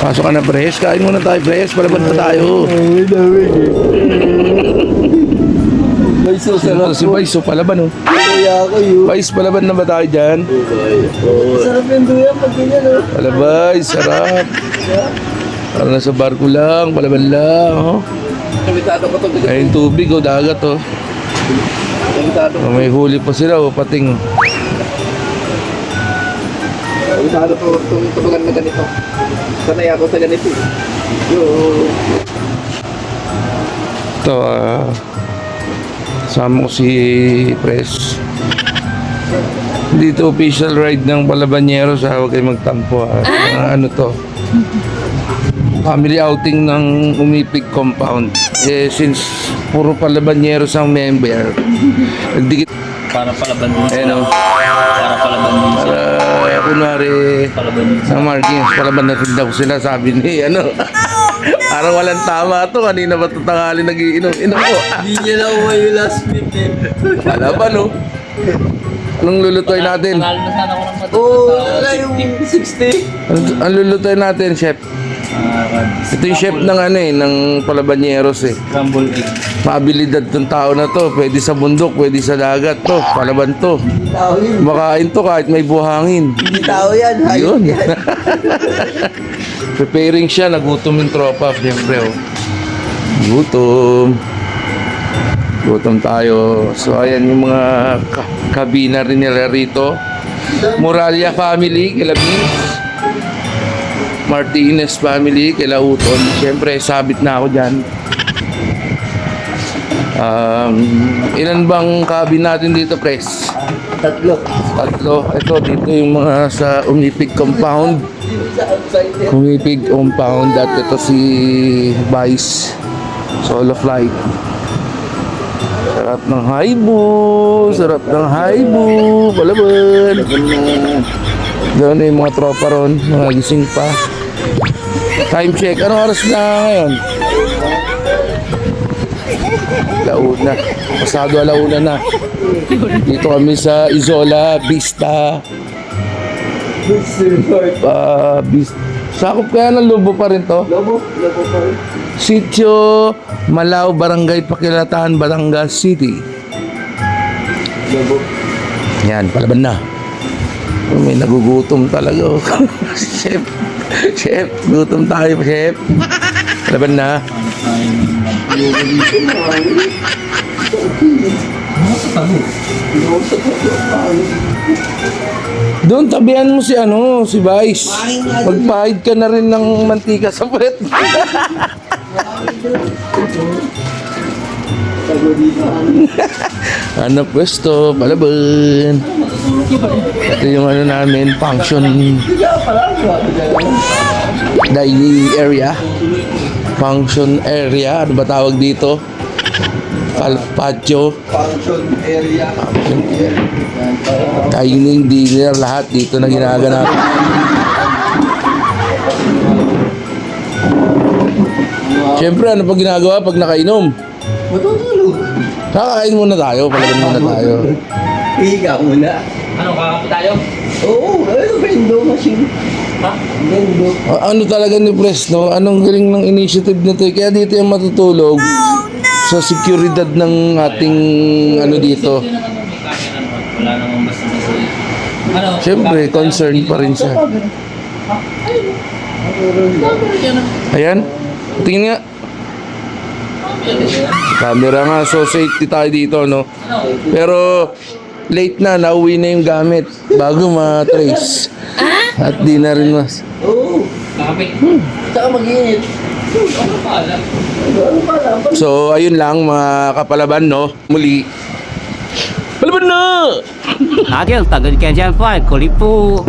Pasok ka na, Pres. Kain muna tayo, Pres. Palaban pa tayo. Ay, dami. Vice, so sarap Si Vice, so palaban, oh. Kaya ako yun. Vice, palaban na ba tayo dyan? Sarap yung duyan pag ganyan, no? Palabay, sarap. Parang nasa barko lang, palaban lang, oh. Kabitado ko ito. Ay, yung tubig, oh, dagat, oh. Kabitado. Oh, may huli pa sila, oh, pating, oh. Kabitado ko itong tubagan na ganito. Sanay ako sa ganito. Ito, sama ko si Pres. Dito official ride ng Palabaneros, huwag kayo magtampo, ha. Ano to? Family outing ng Umipig Compound. Since puro Palabaneros ang member, nagdikit. Para palaban din. Ano? Para palaban din. Para kunwari Palaban din. sa Marquez, palaban na rin daw sila, sabi ni ano. Parang walang tama to, kanina ba ito tanghali nagiinom-inom ko. Hindi niya na umayo last week eh. Palaban, oh. Anong lulutoy natin? Panalo na sana ako ng matuto. Oo, wala yung 60. Ang lulutoy natin, chef? Ito yung chef ng ano eh, ng Palabaneros eh. Scramble egg. Maabilidad tong tao na to. Pwede sa bundok, pwede sa dagat to. Palaban to. Hindi tao yun. Makain to kahit may buhangin. Hindi tao yan. Hayop Yun. yan. Preparing siya, nagutom yung tropa, siyempre oh. Gutom. Gutom tayo. So ayan yung mga kabina rin nila rito. Moralia family, kila Vince. Martinez family, kila Uton. Siyempre, sabit na ako dyan. Ilan bang cabin natin dito, Pres? Tatlo. Tatlo. Ito, dito yung mga sa Umipig Compound. Umipig Compound. At ito si Vice. Solo flight. Sarap ng haibo. Sarap ng haibo. Palaban. Doon na yung mga tropa ron. Mga gising pa. Time check. Anong oras na ngayon? Launa. Pasado alauna na. Dito kami sa Isola Vista. Sakop kaya ng Lobo pa rin to? Lobo pa rin. Sitio Malao, Barangay Pakilatan, Batangas City. Lobo. Yan, palaban na. May nagugutom talaga, oh. Chef, chef, gutom tayo, chef. Palaban na. Doon tabihan mo si ano, si Vice. Magpahid ka na rin ng mantika sa puwet. Ano pwesto, palaban. Ito yung ano namin, function dining area. Function area, ano ba tawag dito? Patio. Function area. Dining, dinner, lahat dito na ginaganap. Siyempre, ano pa ginagawa pag nakainom? Matutulog. Kakain muna tayo, palaban muna tayo. Higa muna. Ano, kakapi tayo? Oo, ano ba yung dough machine? Ha? Gando. Ano talaga ni Pres, no? Anong galing ng initiative na to? Kaya dito yung matutulog sa seguridad ng ating ano dito. Hindi naman may kaya naman. Wala namang basta-basta. Ano? Siyempre, concern pa rin siya. Ayan, tingin nga. Camera nga, so safety tayo dito, no? Pero late na, nauwi na yung gamit bago ma-trace. At di na rin mas. Oo. Kakapi. Saka mag-init. Ano pa alam? Ano pa lang? So, ayun lang mga kapalaban, no? Muli. Palaban na! 拿掉，打个干将饭，口里不。